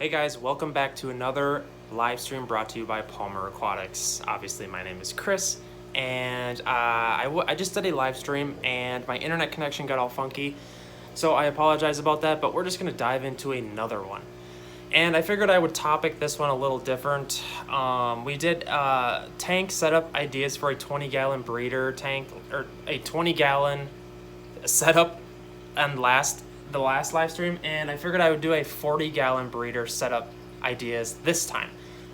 Hey guys, welcome back to another live stream brought to you by Palmer Aquatics. Obviously, my name is Chris, and I just did a live stream and my internet connection got all funky, so I apologize about that, but we're just going to dive into another one. And I figured I would topic this one a little different. We did tank setup ideas for a 20-gallon breeder tank, or a 20-gallon setup on the last live stream, and I figured I would do a 40-gallon breeder setup ideas this time.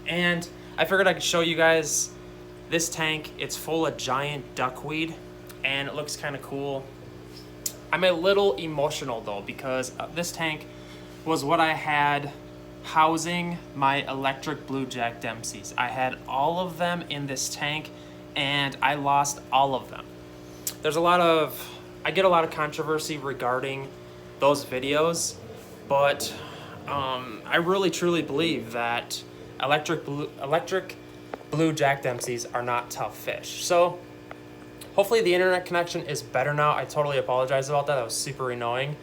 And I figured I could show you guys this tank. It's full of giant duckweed and it looks kind of cool. I'm a little emotional though because this tank was what I had housing my electric blue Jack Dempseys. I had all of them in this tank and I lost all of them. I get a lot of controversy regarding those videos, but I really truly believe that electric blue Jack Dempseys are not tough fish. So hopefully the internet connection is better now. I totally apologize about that. That was super annoying.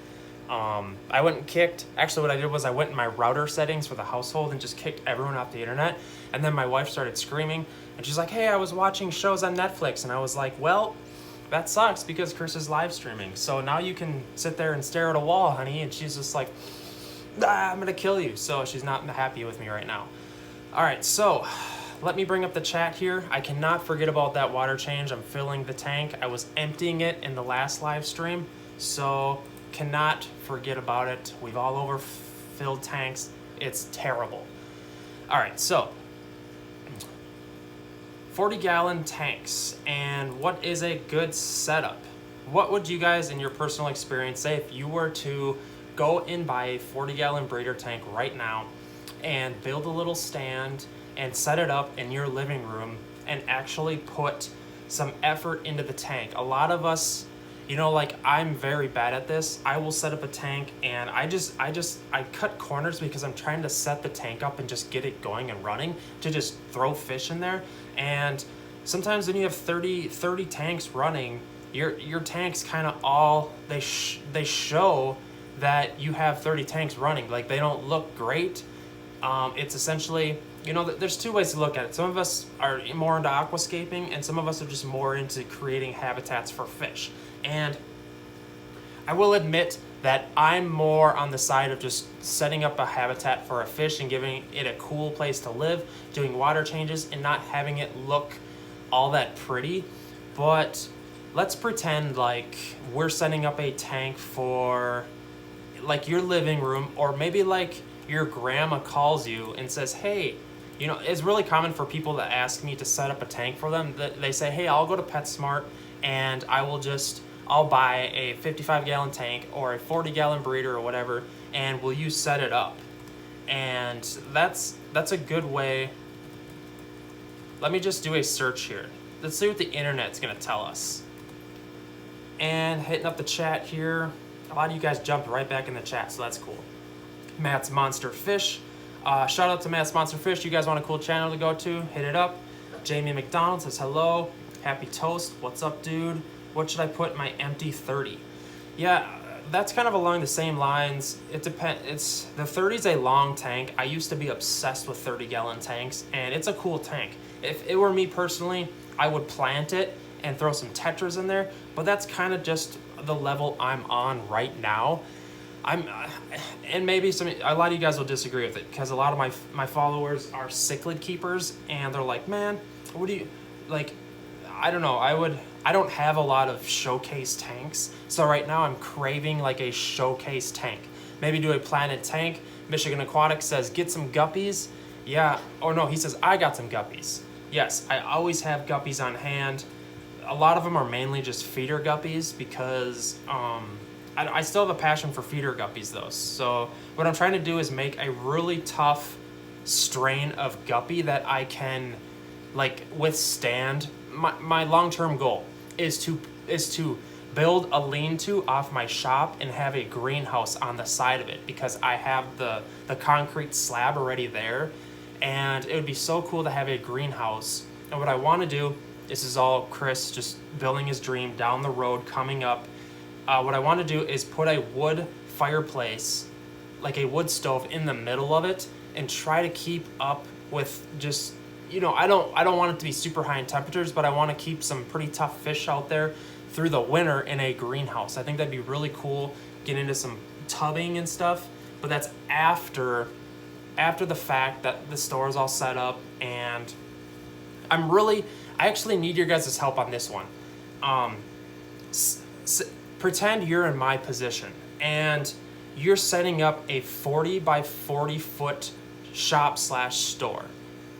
I went and kicked, actually what I did was I went in my router settings for the household and just kicked everyone off the internet. And then my wife started screaming and she's like, hey, I was watching shows on Netflix. And I was like, well, that sucks because Chris is live streaming. So now you can sit there and stare at a wall, honey. And she's just like, I'm gonna kill you. So she's not happy with me right now. All right, so let me bring up the chat here. I cannot forget about that water change. I'm filling the tank. I was emptying it in the last live stream. So cannot forget about it. We've all overfilled tanks. It's terrible. All right, so 40-gallon tanks, and what is a good setup? What would you guys, in your personal experience, say if you were to go and buy a 40-gallon breeder tank right now and build a little stand and set it up in your living room and actually put some effort into the tank? A lot of us, like I'm very bad at this. I will set up a tank and I cut corners because I'm trying to set the tank up and just get it going and running to just throw fish in there. And sometimes when you have 30 tanks running, your tanks kind of all, they show that you have 30 tanks running. Like they don't look great. It's essentially, there's two ways to look at it. Some of us are more into aquascaping and some of us are just more into creating habitats for fish. And I will admit that I'm more on the side of just setting up a habitat for a fish and giving it a cool place to live, doing water changes and not having it look all that pretty. But let's pretend like we're setting up a tank for like your living room, or maybe like your grandma calls you and says, hey, it's really common for people that ask me to set up a tank for them. They say, hey, I'll go to PetSmart and I'll buy a 55-gallon tank or a 40-gallon breeder or whatever, and will you set it up? And that's a good way. Let me just do a search here. Let's see what the internet's gonna tell us. And hitting up the chat here. A lot of you guys jumped right back in the chat, so that's cool. Matt's Monster Fish. Shout out to Matt's Monster Fish. You guys want a cool channel to go to? Hit it up. Jamie McDonald says hello. Happy Toast. What's up, dude? What should I put in my empty 30? Yeah, that's kind of along the same lines. It depends. The 30 is a long tank. I used to be obsessed with 30-gallon tanks, and it's a cool tank. If it were me personally, I would plant it and throw some tetras in there, but that's kind of just the level I'm on right now. And maybe a lot of you guys will disagree with it because a lot of my followers are cichlid keepers, and they're like, man, what do you like? I don't know. I don't have a lot of showcase tanks, so right now I'm craving like a showcase tank. Maybe do a planted tank. Michigan Aquatics says get some guppies. Yeah, or no, he says I got some guppies. Yes, I always have guppies on hand. A lot of them are mainly just feeder guppies because I still have a passion for feeder guppies though. So what I'm trying to do is make a really tough strain of guppy that I can like withstand. My long-term goal is to build a lean-to off my shop and have a greenhouse on the side of it because I have the concrete slab already there, and it would be so cool to have a greenhouse. And what I want to do, this is all Chris just building his dream down the road coming up. What I want to do is put a wood fireplace like a wood stove in the middle of it and try to keep up with just, I don't want it to be super high in temperatures, but I want to keep some pretty tough fish out there through the winter in a greenhouse. I think that'd be really cool. Get into some tubbing and stuff, but that's after the fact that the store is all set up. And I actually need your guys' help on this one. Pretend you're in my position and you're setting up a 40 by 40 foot shop / store,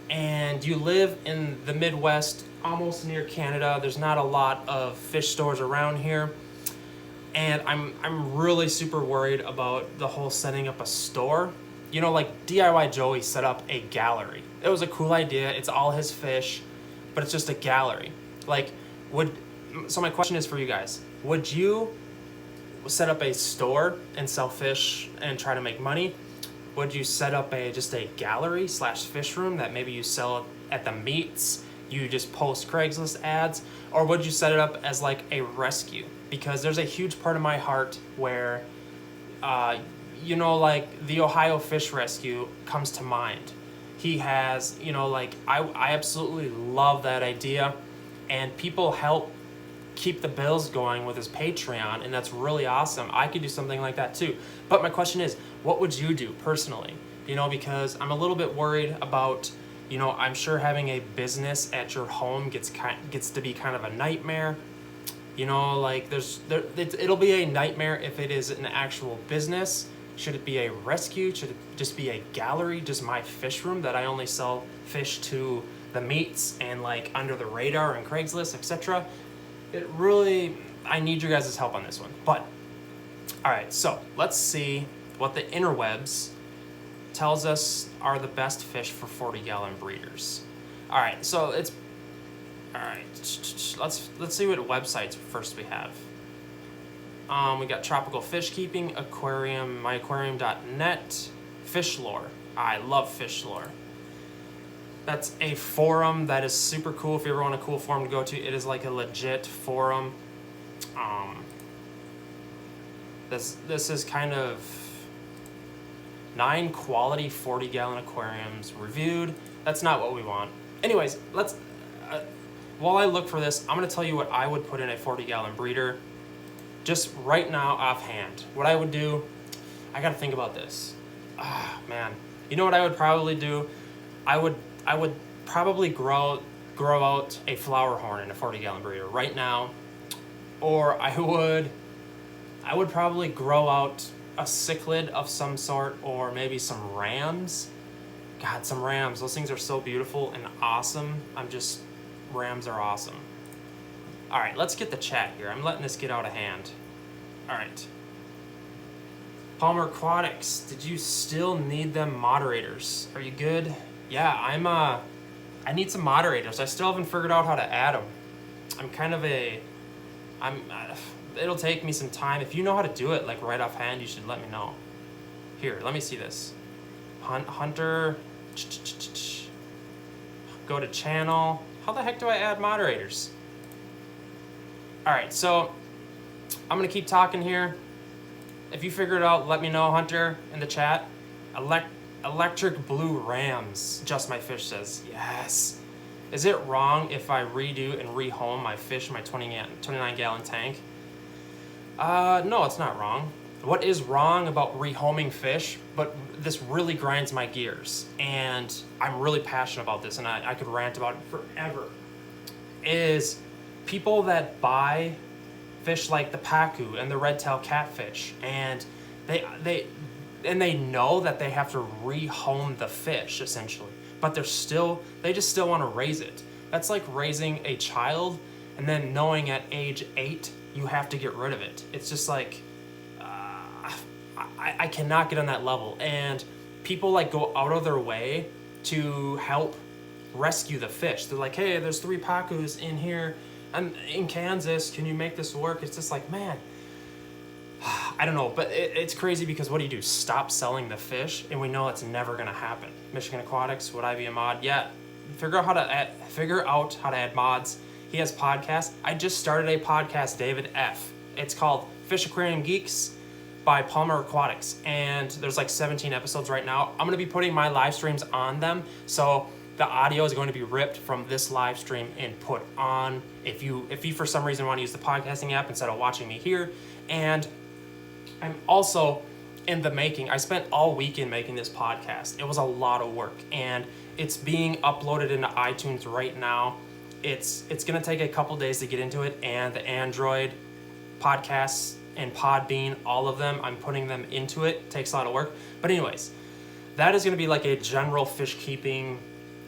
and you live in the Midwest, almost near Canada. There's not a lot of fish stores around here, and I'm really super worried about the whole setting up a store. Like DIY Joey set up a gallery. It was a cool idea. It's all his fish, but it's just a gallery. So my question is for you guys: would you set up a store and sell fish and try to make money? Would you set up just a gallery / fish room that maybe you sell at the meets, you just post Craigslist ads? Or would you set it up as like a rescue? Because there's a huge part of my heart where, like the Ohio Fish Rescue comes to mind. He has, I absolutely love that idea, and people help keep the bills going with his Patreon, and that's really awesome. I could do something like that too. But my question is, what would you do personally? Because I'm a little bit worried about, I'm sure having a business at your home gets to be kind of a nightmare. It'll be a nightmare if it is an actual business. Should it be a rescue? Should it just be a gallery, just my fish room that I only sell fish to the meets and like under the radar and Craigslist, etc.? I need your guys' help on this one. But, all right, so let's see what the interwebs tells us are the best fish for 40-gallon breeders. All right, so let's see what websites first we have. We got Tropical Fish Keeping, Aquarium, myaquarium.net, Fish Lore. I love Fish Lore. That's a forum that is super cool. If you ever want a cool forum to go to, it is like a legit forum. This is kind of 9 quality 40-gallon aquariums reviewed. That's not what we want. Anyways, while I look for this, I'm going to tell you what I would put in a 40-gallon breeder. Just right now, offhand. What I would do, I got to think about this. Man. You know what I would probably do? I would probably grow out a flower horn in a 40-gallon breeder right now. Or I would probably grow out a cichlid of some sort, or maybe some rams. God, some rams. Those things are so beautiful and awesome. Rams are awesome. All right, let's get the chat here. I'm letting this get out of hand. All right. Palmer Aquatics, did you still need them moderators? Are you good? Yeah, I need some moderators. I still haven't figured out how to add them. It'll take me some time. If you know how to do it, like right offhand, you should let me know. Here, let me see this. Hunter, go to channel. How the heck do I add moderators? All right, so I'm gonna keep talking here. If you figure it out, let me know, Hunter, in the chat. Electric blue rams, Just My Fish says. Yes. Is it wrong if I redo and rehome my fish in my 29-gallon tank? No, it's not wrong. What is wrong about rehoming fish, but this really grinds my gears, and I'm really passionate about this, and I could rant about it forever, is people that buy fish like the pacu and the red-tailed catfish, and they know that they have to rehome the fish essentially, but they just still want to raise it. That's like raising a child and then knowing at age 8 you have to get rid of it. It's just like I cannot get on that level, and people like go out of their way to help rescue the fish. They're like, hey, there's 3 pacus in here. I'm in Kansas. Can you make this work? It's just like, man, I don't know, but it's crazy because what do? Stop selling the fish, and we know it's never gonna happen. Michigan Aquatics, would I be a mod? Yeah, figure out how to add mods. He has podcasts. I just started a podcast, David F. It's called Fish Aquarium Geeks. by Palmer Aquatics, and there's like 17 episodes right now. I'm going to be putting my live streams on them, so the audio is going to be ripped from this live stream and put on if you for some reason want to use the podcasting app instead of watching me here. And I'm also in the making. I spent all weekend making this podcast. It was a lot of work, and it's being uploaded into iTunes right now. It's going to take a couple days to get into it, and the Android podcasts and Podbean, all of them, I'm putting them into it. It takes a lot of work. But anyways, that is going to be like a general fish keeping,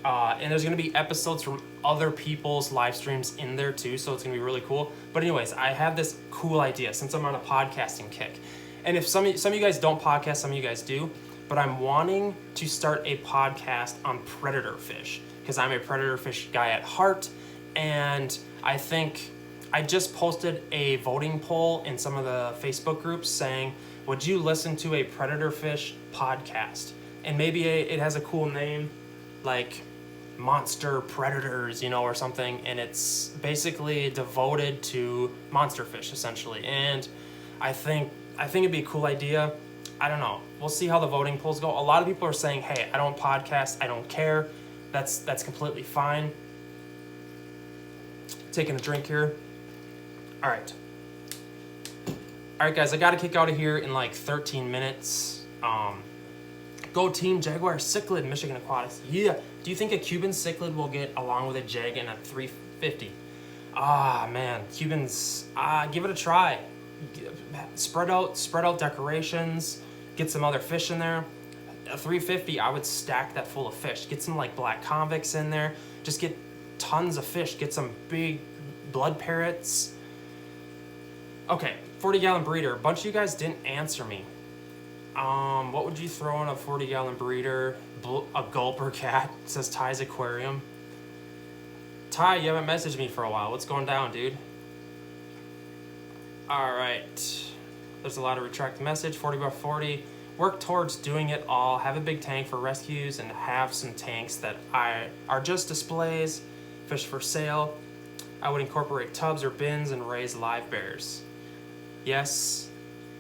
and there's going to be episodes from other people's live streams in there too, so it's going to be really cool. But anyways, I have this cool idea since I'm on a podcasting kick. And if some of you guys don't podcast, some of you guys do, but I'm wanting to start a podcast on predator fish because I'm a predator fish guy at heart, and I think I just posted a voting poll in some of the Facebook groups saying, would you listen to a predator fish podcast? And maybe it has a cool name like Monster Predators, or something. And it's basically devoted to monster fish essentially. And I think it'd be a cool idea. I don't know. We'll see how the voting polls go. A lot of people are saying, hey, I don't podcast. I don't care. That's completely fine. Taking a drink here. All right, guys, I got to kick out of here in like 13 minutes. Go Team Jaguar Cichlid, Michigan Aquatics. Yeah. Do you think a Cuban cichlid will get along with a jag in a 350? Man, Cubans, give it a try. Spread out decorations, get some other fish in there. A 350, I would stack that full of fish. Get some like black convicts in there. Just get tons of fish. Get some big blood parrots. Okay, 40-gallon breeder. A bunch of you guys didn't answer me. What would you throw in a 40-gallon breeder? A gulper cat, says Ty's Aquarium. Ty, you haven't messaged me for a while. What's going down, dude? All right. There's a lot of retract message, 40 by 40. Work towards doing it all. Have a big tank for rescues and have some tanks that are just displays, fish for sale. I would incorporate tubs or bins and raise live bears. Yes,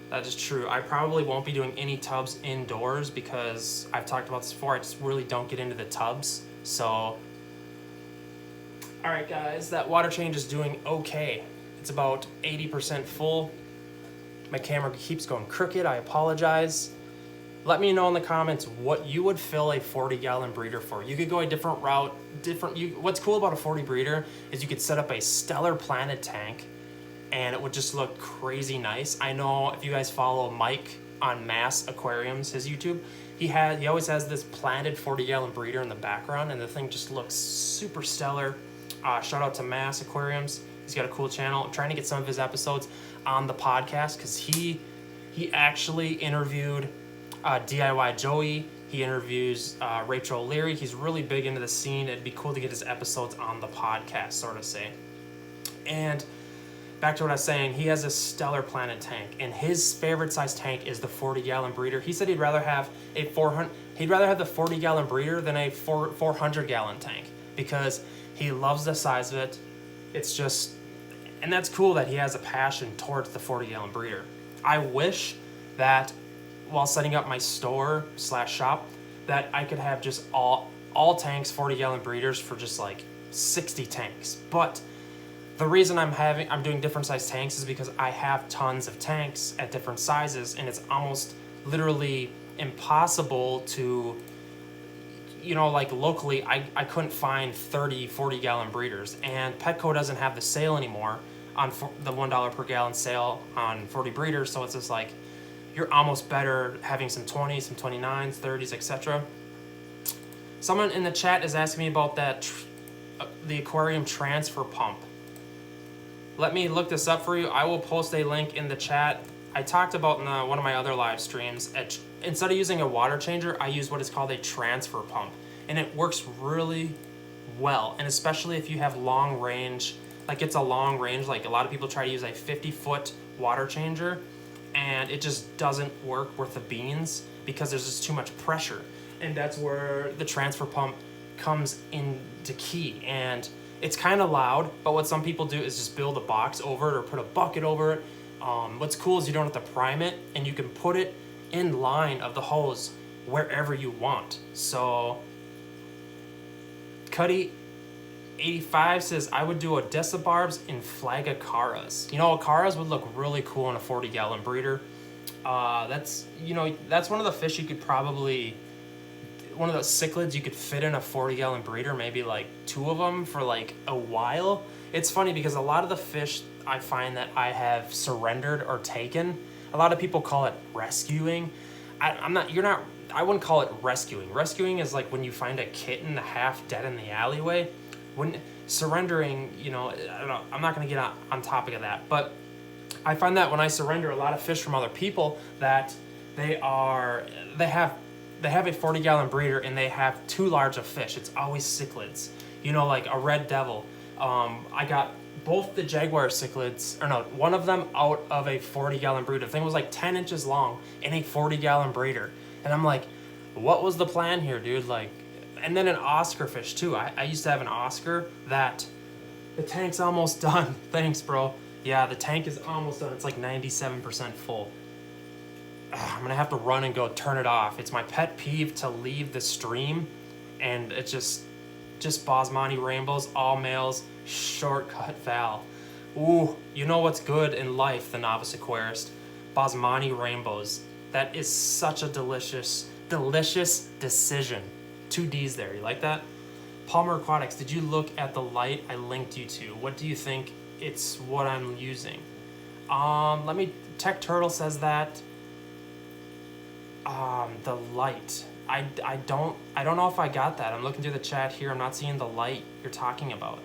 that is true. I probably won't be doing any tubs indoors because I've talked about this before. I just really don't get into the tubs. So, all right, guys, that water change is doing okay. It's about 80% full. My camera keeps going crooked. I apologize. Let me know in the comments what you would fill a 40-gallon breeder for. You could go a different route. What's cool about a 40 breeder is you could set up a stellar planted tank and it would just look crazy nice. I know if you guys follow Mike on Mass Aquariums, his YouTube, he always has this planted 40-gallon breeder in the background, and the thing just looks super stellar. Shout out to Mass Aquariums. He's got a cool channel. I'm trying to get some of his episodes on the podcast because he actually interviewed DIY Joey. He interviews Rachel O'Leary. He's really big into the scene. It'd be cool to get his episodes on the podcast, sort of say. And back to what I was saying, he has a stellar planted tank, and his favorite size tank is the 40-gallon breeder. He said he'd rather have the 40-gallon breeder than a 400-gallon tank because he loves the size of it. It's just, and that's cool that he has a passion towards the 40-gallon breeder. I wish that while setting up my store/shop that I could have just all tanks 40-gallon breeders for just like 60 tanks. But the reason I'm doing different size tanks is because I have tons of tanks at different sizes, and it's almost literally impossible to, like locally, I couldn't find 30 40-gallon breeders, and Petco doesn't have the sale anymore on the $1 per gallon sale on 40 breeders, so it's just like, you're almost better having some 20s, some 29s, 30s, etc. Someone in the chat is asking me about that, the aquarium transfer pump. Let me look this up for you. I will post a link in the chat. I talked about in one of my other live streams, instead of using a water changer, I use what is called a transfer pump. And it works really well. And especially if you have long range, like it's a long range, like a lot of people try to use a 50-foot water changer, and it just doesn't work worth the beans because there's just too much pressure. And that's where the transfer pump comes into key. And it's kind of loud, but what some people do is just build a box over it or put a bucket over it, What's cool is you don't have to prime it, and you can put it in line of the hose wherever you want. So Cuddy 85 says, I would do a decibarbs in flag acaras. You know, acaras would look really cool in a 40-gallon breeder. That's one of the fish you could probably, one of those cichlids you could fit in a 40-gallon breeder, maybe like 2 of them for like a while. It's funny because a lot of the fish I find that I have surrendered or taken, a lot of people call it rescuing. I wouldn't call it rescuing. Rescuing is like when you find a kitten half dead in the alleyway. When surrendering, I don't know, I'm not going to get on topic of that, but I find that when I surrender a lot of fish from other people, that they have a 40-gallon breeder and they have too large of fish. It's always cichlids, like a red devil. I got both the jaguar cichlids, or no, one of them out of a 40-gallon breeder. The thing was like 10 inches long in a 40-gallon breeder. And I'm like, what was the plan here, dude? Like, and then an Oscar fish too. I used to have an Oscar that the tank's almost done. Thanks, bro. Yeah, the tank is almost done. It's like 97% full. I'm gonna have to run and go turn it off. It's my pet peeve to leave the stream and it's just Basmani rainbows, all males, shortcut val. Ooh, you know what's good in life, the novice aquarist? Basmani rainbows. That is such a delicious decision. 2 D's there, you like that? Palmer Aquatics, did you look at the light I linked you to? What do you think it's what I'm using? Tech Turtle says that. The light. I don't know if I got that. I'm looking through the chat here. I'm not seeing the light you're talking about.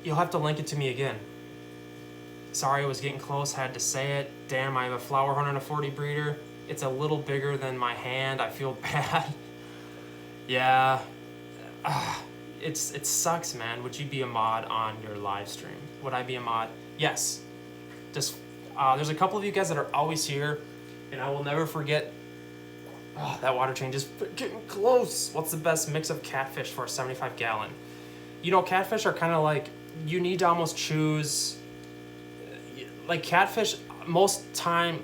You'll have to link it to me again. Sorry, I was getting close, had to say it. Damn, I have a flower horn and a 40 breeder. It's a little bigger than my hand. I feel bad. Yeah. It sucks, man. Would you be a mod on your live stream? Would I be a mod? Yes. Just there's a couple of you guys that are always here, and I will never forget. Oh, that water change is getting close. What's the best mix of catfish for a 75-gallon? Catfish are kind of like, you need to almost choose, like catfish most time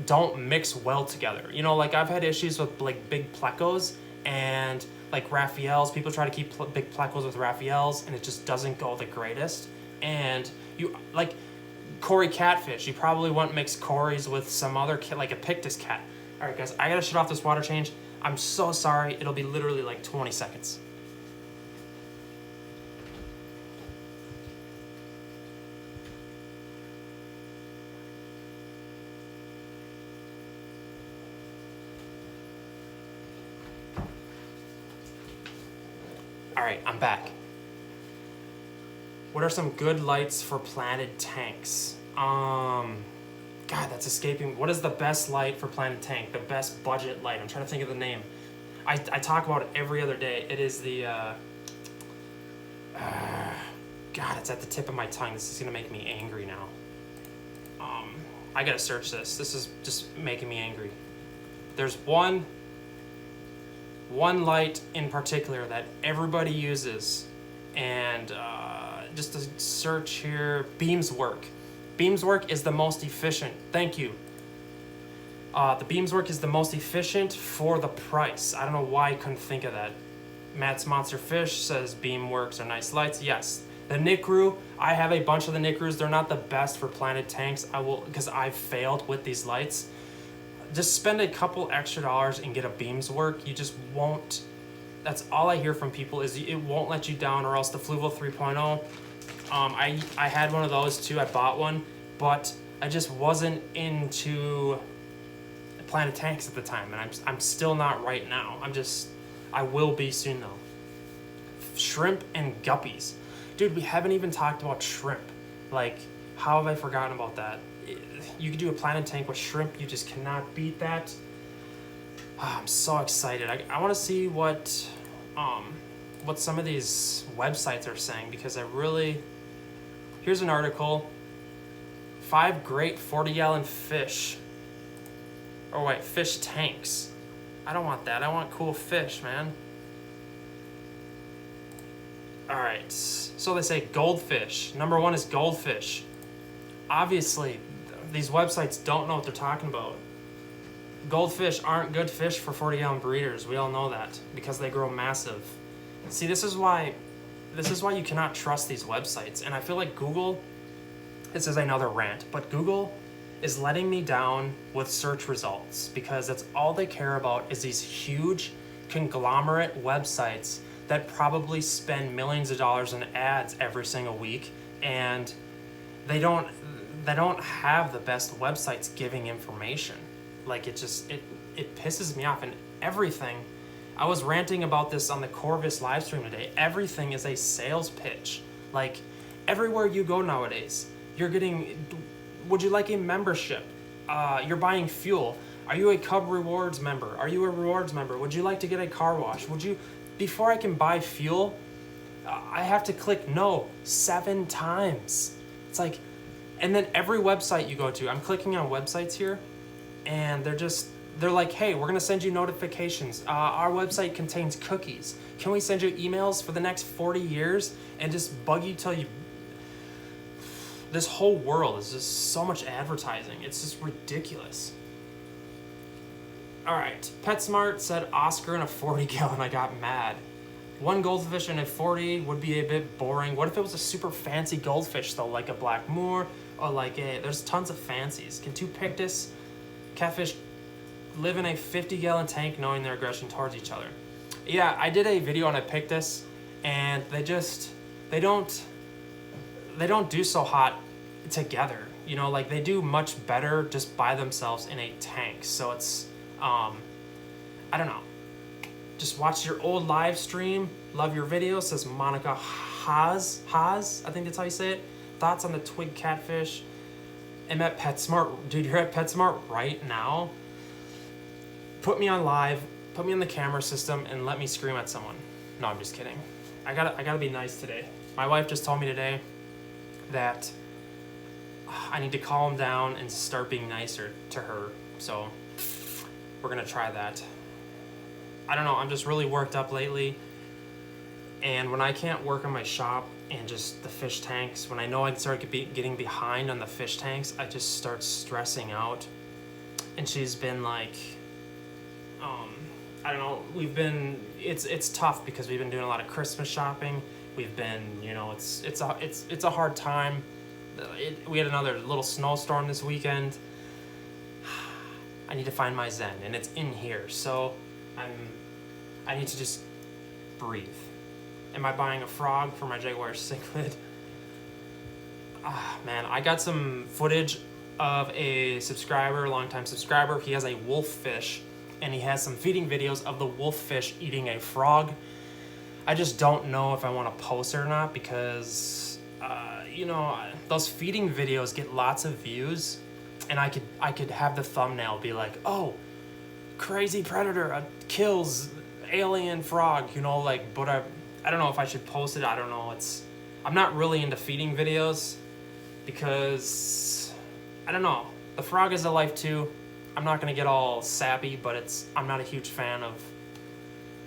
don't mix well together. Like I've had issues with like big plecos and like Raphaels. People try to keep big plecos with Raphaels and it just doesn't go the greatest. And you like Cory catfish, you probably won't mix cories with some other like a Pictus cat. All right, guys, I gotta shut off this water change. I'm so sorry. It'll be literally like 20 seconds. All right, I'm back. What are some good lights for planted tanks? God, that's escaping. What is the best light for planted tank? The best budget light? I'm trying to think of the name. I talk about it every other day. It is the, God, it's at the tip of my tongue. This is gonna make me angry now. I gotta search this. This is just making me angry. There's one light in particular that everybody uses, and just to search here, beams work. Beams work is the most efficient. Thank you. The beams work is the most efficient for the price. I don't know why I couldn't think of that. Matt's Monster Fish says beam works are nice lights. Yes. The Nikru, I have a bunch of the Nikrus. They're not the best for planted tanks. Because I've failed with these lights. Just spend a couple extra dollars and get a beams work. You just won't. That's all I hear from people is it won't let you down, or else the Fluval 3.0. I had one of those too. I bought one, but I just wasn't into planted tanks at the time, and I'm still not right now. I will be soon though. Shrimp and guppies, dude. We haven't even talked about shrimp. Like, how have I forgotten about that? You could do a planted tank with shrimp. You just cannot beat that. I'm so excited. I want to see what some of these websites are saying, because here's an article. 5 great 40-gallon fish. Oh wait, fish tanks. I don't want that. I want cool fish, man. All right, so they say goldfish. Number one is goldfish. Obviously, these websites don't know what they're talking about. Goldfish aren't good fish for 40-gallon breeders. We all know that because they grow massive. See, this is why you cannot trust these websites. And I feel like Google, this is another rant, but Google is letting me down with search results because that's all they care about is these huge conglomerate websites that probably spend millions of dollars in ads every single week, and they don't have the best websites giving information. Like it pisses me off. And everything, I was ranting about this on the Corvus live stream today, everything is a sales pitch. Like everywhere you go nowadays, you're getting, would you like a membership? You're buying fuel. Are you a Cub Rewards member? Are you a Rewards member? Would you like to get a car wash? Before I can buy fuel, I have to click no 7 times. It's like, and then every website you go to, I'm clicking on websites here, and they're like, hey, we're gonna send you notifications. Our website contains cookies. Can we send you emails for the next 40 years and just bug you till you... This whole world is just so much advertising. It's just ridiculous. All right, PetSmart said Oscar in a 40-gallon. I got mad. One goldfish in a 40 would be a bit boring. What if it was a super fancy goldfish though, like a black moor or like there's tons of fancies. Can 2 Pictus catfish live in a 50-gallon tank knowing their aggression towards each other? Yeah, I did a video on a Pictus, and they don't do so hot together. You know, like they do much better just by themselves in a tank. So it's I don't know. Just watch your old live stream. Love your video, says Monica Haas. I think that's how you say it. Thoughts on the twig catfish? I'm at PetSmart. Dude, you're at PetSmart right now? Put me on live, put me in the camera system, and let me scream at someone. No, I'm just kidding. I gotta be nice today. My wife just told me today that I need to calm down and start being nicer to her. So we're gonna try that. I don't know, I'm just really worked up lately. And when I can't work on my shop and just the fish tanks, when I know I start getting behind on the fish tanks, I just start stressing out. And she's been like, I don't know, it's tough because we've been doing a lot of Christmas shopping. We've been, you know, it's a hard time. We had another little snowstorm this weekend. I need to find my zen, and it's in here. So I need to just breathe. Am I buying a frog for my Jaguar cichlid? Man, I got some footage of a subscriber, longtime subscriber. He has a wolf fish, and he has some feeding videos of the wolf fish eating a frog. I just don't know if I want to post it or not because, you know, those feeding videos get lots of views, and I could have the thumbnail be like, oh, crazy predator kills alien frog, you know, like, but I don't know if I should post it. I don't know. I'm not really into feeding videos because, I don't know. The frog is a life too. I'm not going to get all sappy, but I'm not a huge fan of,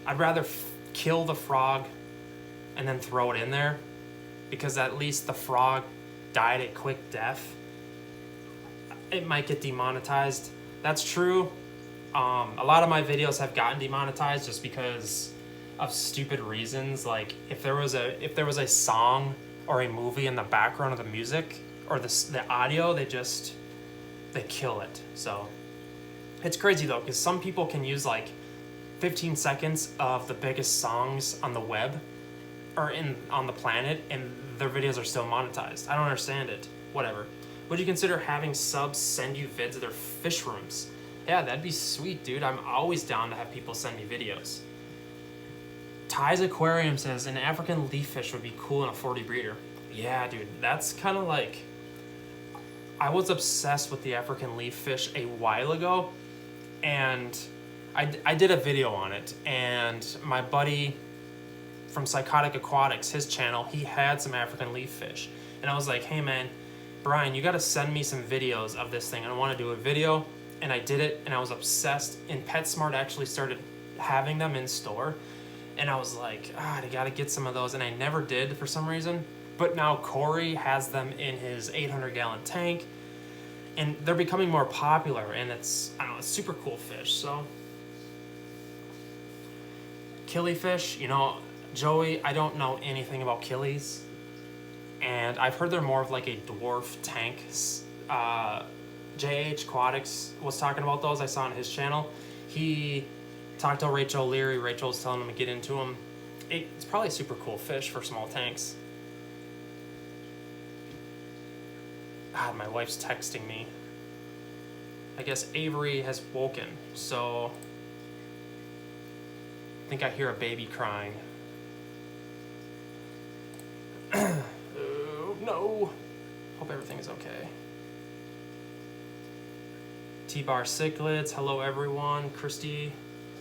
I'd rather kill the frog and then throw it in there because at least the frog died a quick death. It might get demonetized. That's true. A lot of my videos have gotten demonetized just because of stupid reasons. Like if there was a song or a movie in the background of the music or the audio, they kill it. So it's crazy though, because some people can use like 15 seconds of the biggest songs on the web or on the planet, and their videos are still monetized. I don't understand it. Whatever. Would you consider having subs send you vids of their fish rooms? Yeah, that'd be sweet, dude. I'm always down to have people send me videos. Ty's Aquarium says an African leaf fish would be cool in a 40 breeder. Yeah, dude, that's kind of like, I was obsessed with the African leaf fish a while ago, and I did a video on it, and my buddy from Psychotic Aquatics, his channel, he had some African leaf fish, and I was like, hey man, Brian, you got to send me some videos of this thing. I want to do a video, and I did it, and I was obsessed, and PetSmart actually started having them in store, And I was like, I gotta get some of those, and I never did for some reason. But now Corey has them in his 800-gallon tank, and they're becoming more popular, and it's, I don't know, it's super cool fish. So killifish, you know, Joey, I don't know anything about killies, and I've heard they're more of like a dwarf tank. JH Aquatics was talking about those. I saw on his channel. He talked to Rachel Leary. Rachel was telling him to get into them. It's probably a super cool fish for small tanks. God, my wife's texting me. I guess Avery has woken, so I think I hear a baby crying. Oh, no. Hope everything is okay. T-Bar Cichlids, hello everyone. Christy,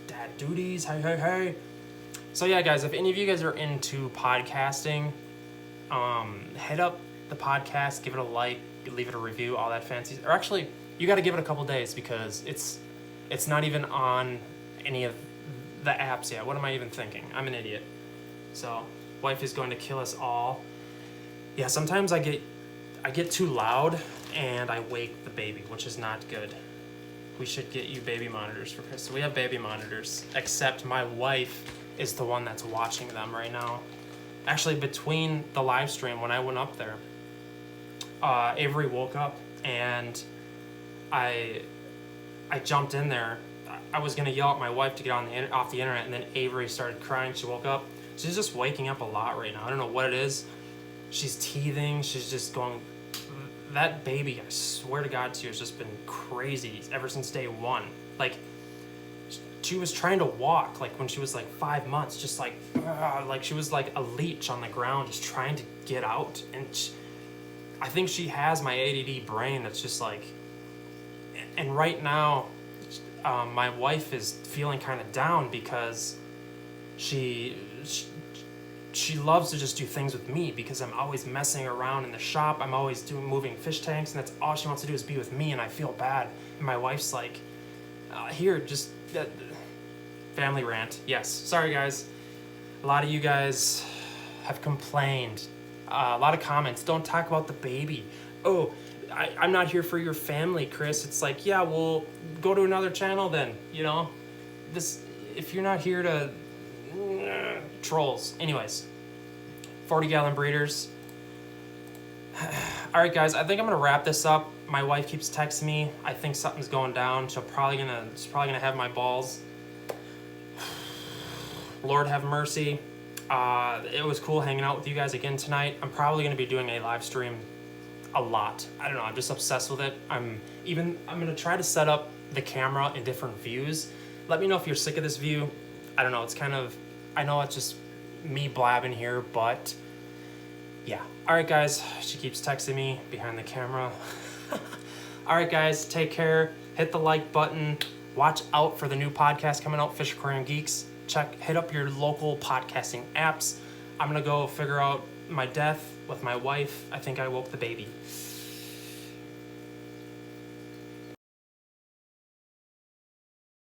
Dad Duties, hey, hey, hey. So yeah, guys, if any of you guys are into podcasting, hit up the podcast, give it a like, leave it a review, all that fancy. Or actually, you got to give it a couple days because it's not even on any of the apps yet. What am I even thinking? I'm an idiot. So, wife is going to kill us all. Yeah, sometimes I get too loud and I wake the baby, which is not good. We should get you baby monitors for Chris. We have baby monitors, except my wife is the one that's watching them right now. Actually, between the live stream, when I went up there, Avery woke up and I jumped in there. I was gonna yell at my wife to get off the internet, and then Avery started crying. She woke up. She's just waking up a lot right now. I don't know what it is. She's teething. She's just going. That baby, I swear to God to you, has just been crazy ever since day one. Like, she was trying to walk, like, when she was, like, 5 months, just, like she was, like, a leech on the ground, just trying to get out. And I think she has my ADD brain that's just, like... And right now, my wife is feeling kind of down because she loves to just do things with me because I'm always messing around in the shop. I'm always moving fish tanks, and that's all she wants to do is be with me, and I feel bad. And my wife's like, here, just family rant. Yes, sorry guys. A lot of you guys have complained. A lot of comments. Don't talk about the baby. Oh, I'm not here for your family, Chris. It's like, yeah, well, go to another channel then. You know, if you're not here to. Trolls. Anyways, 40-gallon breeders. All right, guys, I think I'm gonna wrap this up. My wife keeps texting me. I think something's going down. She's probably gonna have my balls. Lord have mercy. It was cool hanging out with you guys again tonight. I'm probably gonna be doing a live stream a lot. I don't know. I'm just obsessed with it. I'm gonna try to set up the camera in different views. Let me know if you're sick of this view. I don't know. It's kind of. I know it's just me blabbing here, but yeah. All right, guys. She keeps texting me behind the camera. All right, guys. Take care. Hit the like button. Watch out for the new podcast coming out, Fish Aquarium Geeks. Hit up your local podcasting apps. I'm going to go figure out my death with my wife. I think I woke the baby.